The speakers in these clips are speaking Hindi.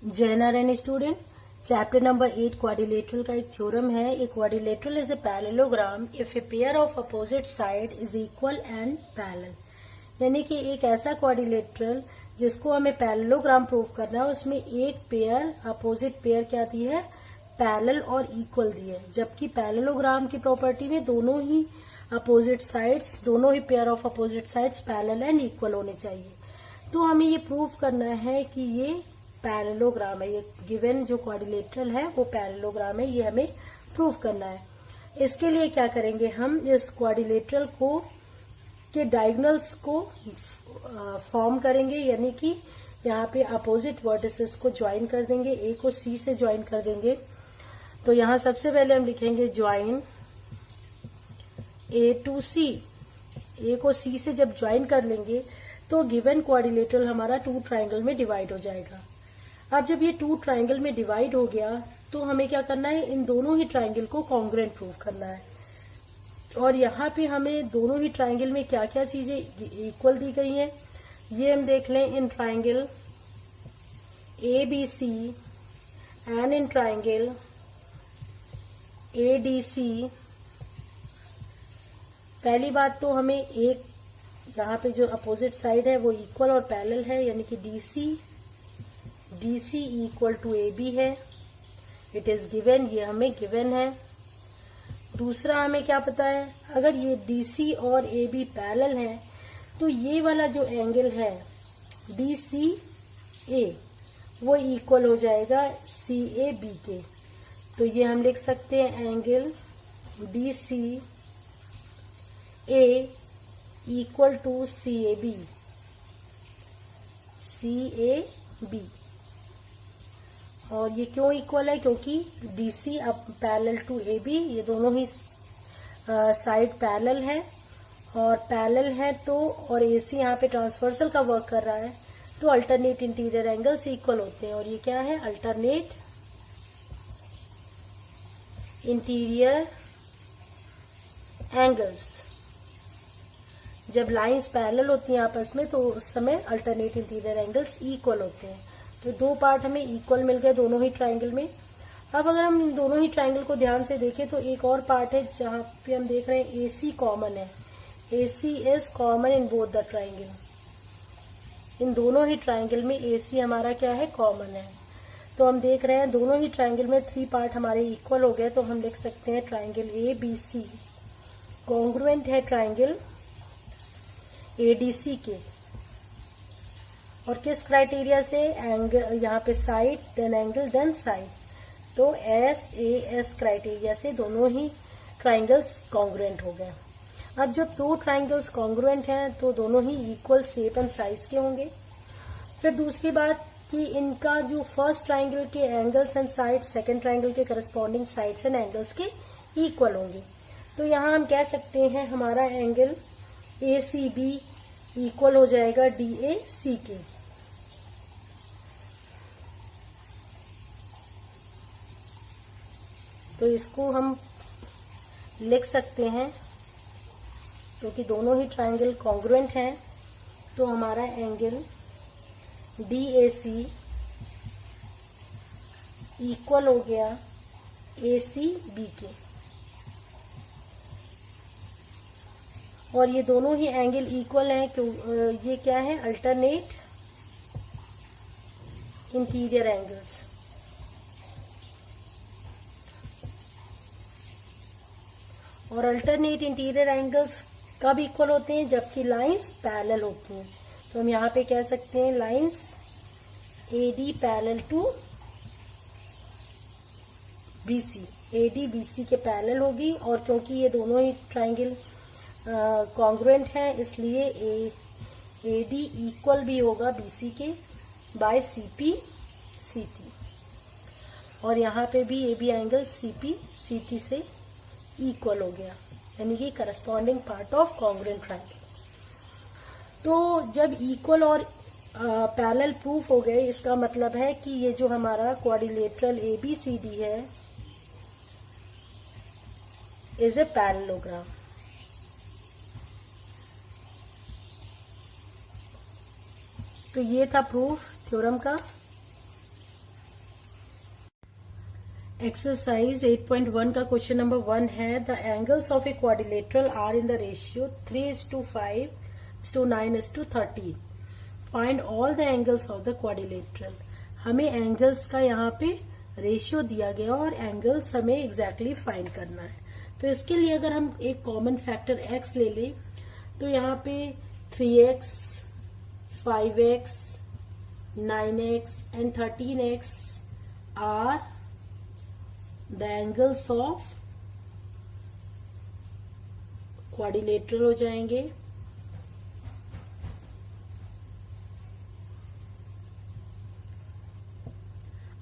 जय Narayan student, chapter number 8 quadrilateral का एक थ्योरम है। A quadrilateral is a parallelogram if a pair of opposite side is equal and parallel. यानी कि एक ऐसा क्वाड्रिलेटरल जिसको हमें पैरेललोग्राम प्रूव करना है, उसमें एक पेयर अपोजिट पेयर क्या दी है, पैरेलल और इक्वल दी है। जबकि पैरेललोग्राम की प्रॉपर्टी में दोनों ही अपोजिट साइड्स, दोनों ही pair of opposite sides parallel and equal होने चाहिए। तो हमें ये प्रूव करना है कि ये पैरेललोग्राम है, ये गिवन जो क्वाड्रिलेटरल है वो पैरेललोग्राम है, ये हमें प्रूव करना है। इसके लिए क्या करेंगे, हम इस क्वाड्रिलेटरल को के डायगोनल्स को फॉर्म करेंगे, यानी कि यहाँ पे अपोजिट वर्टिसेस को ज्वाइन कर देंगे, ए को सी से ज्वाइन कर देंगे। तो यहाँ सबसे पहले हम लिखेंगे ज्वाइन ए टू सी। ए को सी से जब ज्वाइन कर लेंगे तो गिवन क्वाड्रिलेटरल हमारा टू ट्राइंगल में डिवाइड हो जाएगा। अब जब ये टू ट्राइंगल में डिवाइड हो गया तो हमें क्या करना है, इन दोनों ही ट्राइंगल को कॉन्ग्रुएंट प्रूव करना है। और यहाँ पे हमें दोनों ही ट्राइंगल में क्या क्या चीजें इक्वल दी गई हैं, ये हम देख लें। In triangle A B C and in triangle A D C, पहली बात तो हमें एक यहाँ पे जो अपोजिट साइड है वो इक्वल और पैरेलल है, यानी कि D C equal to A B है। इट इज गिवन, ये हमें गिवन है। दूसरा हमें क्या पता है, अगर ये डी सी और ए बी पैरेलल है तो ये वाला जो एंगल है डी सी ए वो इक्वल हो जाएगा सी ए बी के। तो ये हम लिख सकते हैं angle D C A equal to C A B. और ये क्यों इक्वल है, क्योंकि डी सी अब पैरेलल टू ए बी, ये दोनों ही साइड पैरेलल है और पैरेलल है तो, और ए सी यहाँ पे ट्रांसवर्सल का वर्क कर रहा है, तो अल्टरनेट इंटीरियर एंगल्स इक्वल होते हैं। और ये क्या है, अल्टरनेट इंटीरियर एंगल्स। जब लाइंस पैरेलल होती हैं आपस में तो उस समय अल्टरनेट इंटीरियर एंगल्स इक्वल होते हैं। तो दो पार्ट हमें इक्वल मिल गए दोनों ही ट्राइंगल में। अब अगर हम दोनों ही ट्राइंगल को ध्यान से देखें तो एक और पार्ट है जहां पे हम देख रहे हैं ए सी कॉमन है। A C is common in both the triangle. इन दोनों ही ट्राइंगल में ए सी हमारा क्या है, कॉमन है। तो हम देख रहे हैं दोनों ही ट्राइंगल में थ्री पार्ट हमारे इक्वल हो गए। तो हम लिख सकते हैं triangle A B C congruent है ट्राइंगल ए डी सी के। और किस क्राइटेरिया से, एंगल यहाँ पे side then angle then side, तो एस ए एस क्राइटेरिया से दोनों ही ट्राइंगल्स कॉन्ग्रुएंट हो गए। अब जब दो ट्राइंगल्स कॉन्ग्रुएंट हैं तो दोनों ही इक्वल शेप एंड साइज के होंगे। फिर दूसरी बात कि इनका जो फर्स्ट ट्राइंगल के angles and side second triangle के करस्पॉन्डिंग साइड्स एंड एंगल्स के इक्वल होंगे। तो यहाँ हम कह सकते हैं हमारा angle A C B equal हो जाएगा डी ए सी के। तो इसको हम लिख सकते हैं, क्योंकि दोनों ही ट्राइंगल कॉन्ग्रुएंट हैं, तो हमारा angle D A C equal हो गया ए सी बी के। और ये दोनों ही एंगल इक्वल हैं क्यों, ये क्या है, अल्टरनेट इंटीरियर एंगल्स। और अल्टरनेट इंटीरियर एंगल्स कब इक्वल होते हैं, जबकि लाइंस पैरेलल होती हैं। तो हम यहाँ पे कह सकते हैं lines A D parallel to B C, A D B C के पैरेलल होगी। और क्योंकि ये दोनों ही ट्राइंगल कॉन्ग्रुएंट है इसलिए ए डी इक्वल भी होगा बी सी के by C P C T. और यहाँ पे भी A B angle C P C T से इक्वल हो गया, यानी कि corresponding part of congruent triangle. तो जब इक्वल और पैरेलल प्रूफ हो गए, इसका मतलब है कि ये जो हमारा quadrilateral A B C D है इज ए पैरेललोग्राम। तो ये था प्रूफ थ्योरम का। एक्सरसाइज 8.1 का क्वेश्चन नंबर 1 है the angles of a quadrilateral are in the ratio 3:5:9:13. Find all the angles of the quadrilateral. हमें एंगल्स का यहाँ पे रेशियो दिया गया और एंगल्स हमें एग्जैक्टली फाइंड करना है. तो इसके लिए अगर हम एक कॉमन फैक्टर x ले लें तो यहाँ पे 3x, 5x, 9x and 13x are the angles of quadrilateral हो जाएंगे.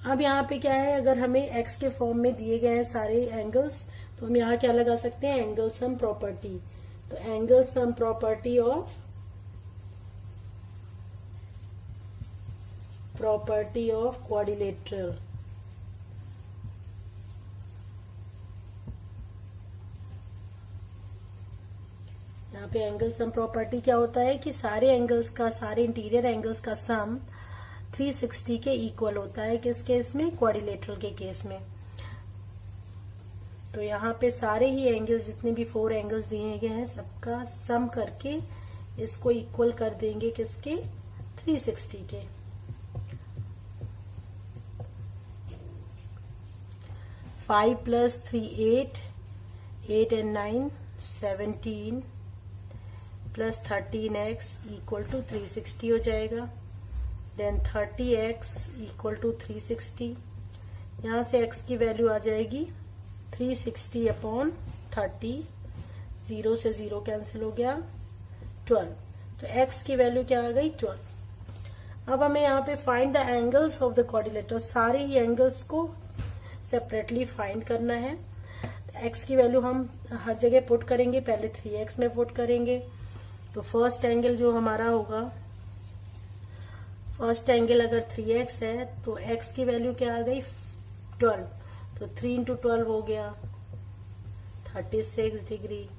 अब यहाँ पे क्या है, अगर हमें x के फॉर्म में दिए गए हैं सारे एंगल्स तो हम यहाँ क्या लगा सकते हैं, एंगल सम प्रॉपर्टी. तो angle sum property of quadrilateral. यहाँ पे एंगल सम प्रॉपर्टी क्या होता है कि सारे एंगल्स का, सारे इंटीरियर एंगल्स का सम 360 के इक्वल होता है. किस केस में, क्वाड्रिलेटरल के केस में. तो यहाँ पे सारे ही एंगल्स, जितने भी 4 एंगल्स दिए गए हैं, सबका सम करके इसको इक्वल कर देंगे किसके, 360 के. Five plus 3 8, 8 and 9 17 plus 13x equal to 360 हो जाएगा. Then 30x equal to 360. यहाँ से x की वैल्यू आ जाएगी 360 अपॉन 30. 0 से 0 कैंसिल हो गया, 12. तो x की वैल्यू क्या आ गई, 12. अब हमें यहाँ पे find the angles of the quadrilateral. सारे ही एंगल्स को सेपरेटली फाइंड करना है. x की वैल्यू हम हर जगह पुट करेंगे. पहले 3x में पुट करेंगे. तो फर्स्ट एंगल जो हमारा होगा, फर्स्ट एंगल अगर 3x है तो x की वैल्यू क्या आ गई, 12. तो 3 into 12 हो गया 36 डिग्री.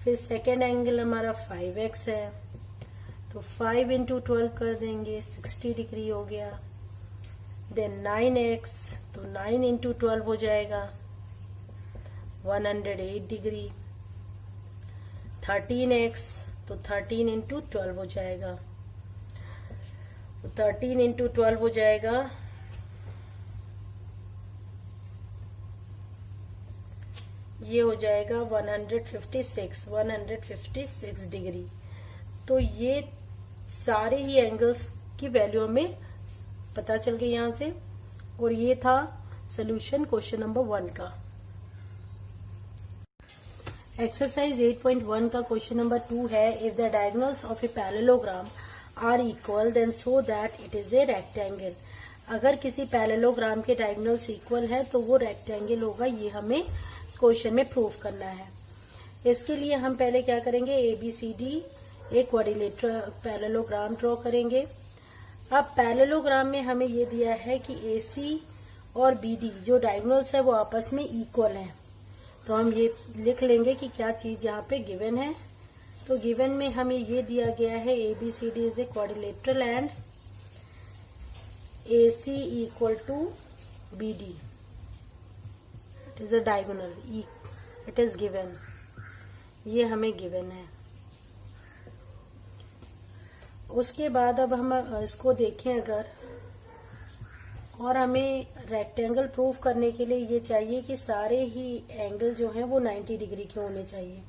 फिर सेकेंड एंगल हमारा 5x है तो 5 into 12 कर देंगे, 60 डिग्री हो गया. देन 9x, तो 9 into 12 हो जाएगा 108 डिग्री. 13x, तो 13 into 12 हो जाएगा. तो 13 into 12 हो जाएगा, ये हो जाएगा 156 डिग्री. तो ये सारे ही एंगल्स की वैल्यू हमें पता चल गई यहाँ से. और ये था सोल्यूशन क्वेश्चन नंबर 1 का. एक्सरसाइज 8.1 का क्वेश्चन नंबर 2 है if the diagonals of a parallelogram are equal then so that it is a rectangle. अगर किसी पैरेललोग्राम के डायगोनल्स इक्वल है तो वो रेक्टेंगल होगा. ये हमें इस क्वेश्चन में प्रूव करना है. इसके लिए हम पहले क्या करेंगे, ABCD एक क्वाड्रिलेटरल पैरेललोग्राम ड्रॉ करेंगे. अब पैरेललोग्राम में हमें ये दिया है कि AC और BD जो डायगोनल्स है वो आपस में इक्वल हैं. तो हम ये लिख लेंगे कि क्या चीज यहाँ पे गिवन है. तो गिवन में हमें ये दिया गया है ABCD is a quadrilateral and AC equal to BD. It is a diagonal, it is given. ये हमें गिवन है. उसके बाद अब हम इसको देखें अगर, और हमें रेक्टेंगल प्रूफ करने के लिए ये चाहिए कि सारे ही एंगल जो हैं वो 90 डिग्री के होने चाहिए.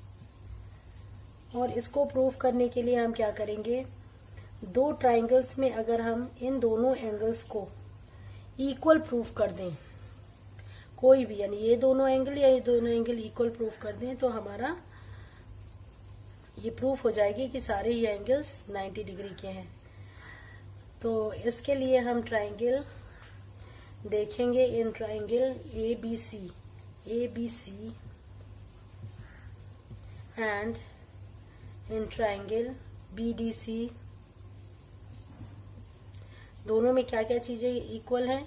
और इसको प्रूफ करने के लिए हम क्या करेंगे, 2 ट्राइंगल्स में अगर हम इन दोनों एंगल्स को इक्वल प्रूफ कर दें, कोई भी, यानी ये दोनों एंगल या ये दोनों एंगल इक्वल प्रूफ कर दें, तो हमारा ये प्रूफ हो जाएगी कि सारे ही एंगल्स 90 डिग्री के हैं. तो इसके लिए हम ट्राइंगल देखेंगे. In triangle ABC and in triangle BDC, दोनों में क्या क्या चीजें इक्वल हैं.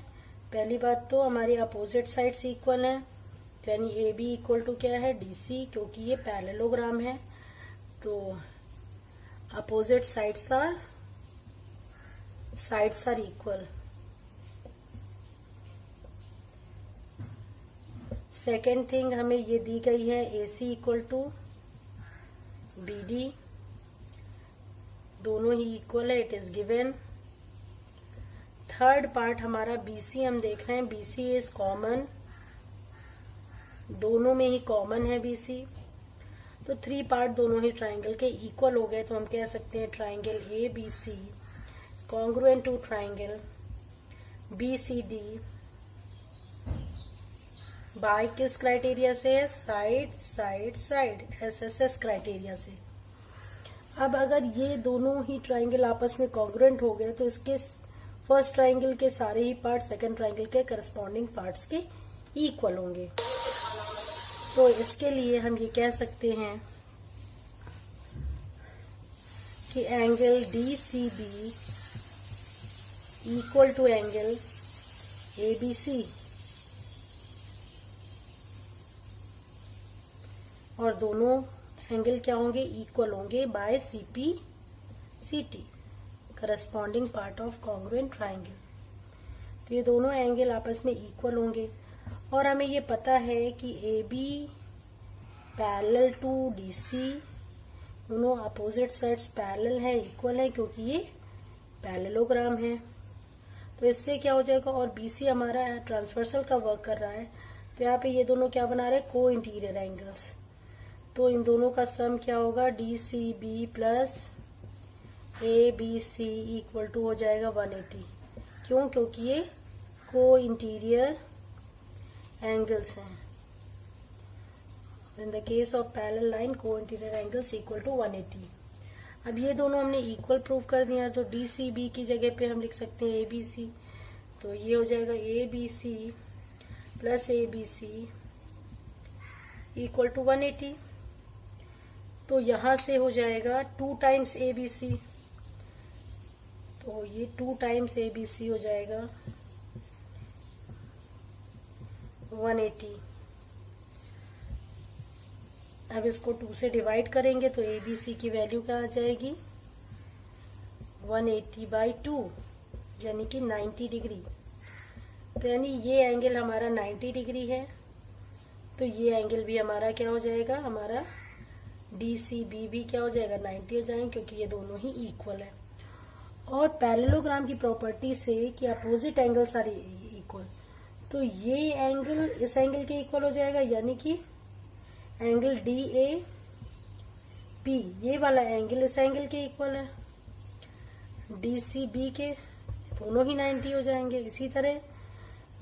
पहली बात तो हमारी अपोजिट साइड्स इक्वल हैं. तो यानी AB इक्वल टू क्या है, DC, क्योंकि ये पैरेललोग्राम है. तो opposite sides are equal. Second thing हमें ये दी गई है AC इक्वल टू BD, दोनों ही इक्वल है, it is given. Third part हमारा BC हम देख रहे हैं, BC इज कॉमन, दोनों में ही कॉमन है BC। तो 3 पार्ट दोनों ही ट्राइंगल के इक्वल हो गए, तो हम कह सकते हैं triangle ABC congruent to triangle BCD by किस क्राइटेरिया से? Side side side, SSS criteria से। अब अगर ये दोनों ही ट्राइंगल आपस में कॉन्ग्रुएंट हो गए तो इसके फर्स्ट ट्राइंगल के सारे ही पार्ट सेकंड ट्राइंगल के करस्पॉन्डिंग पार्ट्स के इक्वल होंगे। तो इसके लिए हम ये कह सकते हैं कि angle DCB equal to angle ABC, और दोनों एंगल क्या होंगे? इक्वल होंगे by CPCT corresponding part of congruent triangle. तो ये दोनों एंगल आपस में इक्वल होंगे, और हमें ये पता है कि AB पैरेलल टू DC, दोनों अपोजिट साइड्स पैरेलल है, इक्वल है, क्योंकि ये पैरेललोग्राम है। तो इससे क्या हो जाएगा, और BC हमारा ट्रांसवर्सल का वर्क कर रहा है, तो यहाँ पे ये दोनों क्या बना रहे हैं? को इंटीरियर एंगल्स। तो इन दोनों का सम क्या होगा? DCB plus ABC equal to हो जाएगा 180। क्यों? क्योंकि ये को इंटीरियर एंगल्स हैं। In the case of parallel line को इंटीरियर एंगल्स इक्वल टू 180। अब ये दोनों हमने इक्वल प्रूव कर दिया, तो DCB की जगह पे हम लिख सकते हैं ABC। तो ये हो जाएगा ABC plus ABC equal to 180। तो यहां से हो जाएगा 2 टाइम्स ABC, तो ये 2 टाइम्स ABC हो जाएगा 180। अब इसको 2 से डिवाइड करेंगे तो ABC की वैल्यू क्या आ जाएगी? 180/2, यानी कि 90 डिग्री। तो यानी ये एंगल हमारा 90 डिग्री है, तो ये एंगल भी हमारा क्या हो जाएगा? हमारा DCB भी क्या हो जाएगा? 90 हो जाएंगे, क्योंकि ये दोनों ही इक्वल है। और पैरेललोग्राम की प्रॉपर्टी से कि अपोजिट एंगल्स आर इक्वल, तो ये एंगल इस एंगल के इक्वल हो जाएगा, यानी कि एंगल DAP, ये वाला एंगल इस एंगल के इक्वल है, DCB के दोनों ही 90 हो जाएंगे। इसी तरह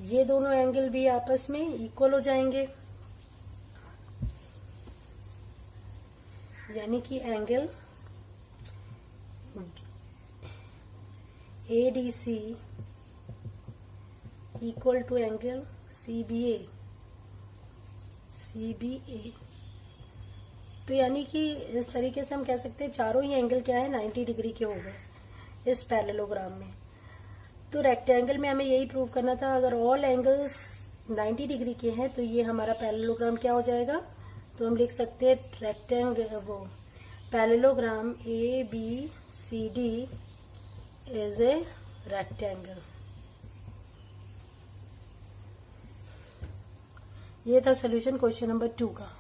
ये दोनों एंगल भी आपस में इक्वल हो जाएंगे, यानी कि angle ADC equal to angle CBA। तो यानी कि इस तरीके से हम कह सकते हैं चारों ही एंगल क्या है? 90 डिग्री के हो गए इस पैरेललोग्राम में। तो रेक्टेंगल में हमें यही प्रूव करना था, अगर ऑल एंगल्स 90 डिग्री के हैं तो ये हमारा पैरेललोग्राम क्या हो जाएगा? तो हम लिख सकते हैं रेक्टेंगल, वो parallelogram ABCD is a rectangle. ये था सोल्यूशन क्वेश्चन नंबर 2 का।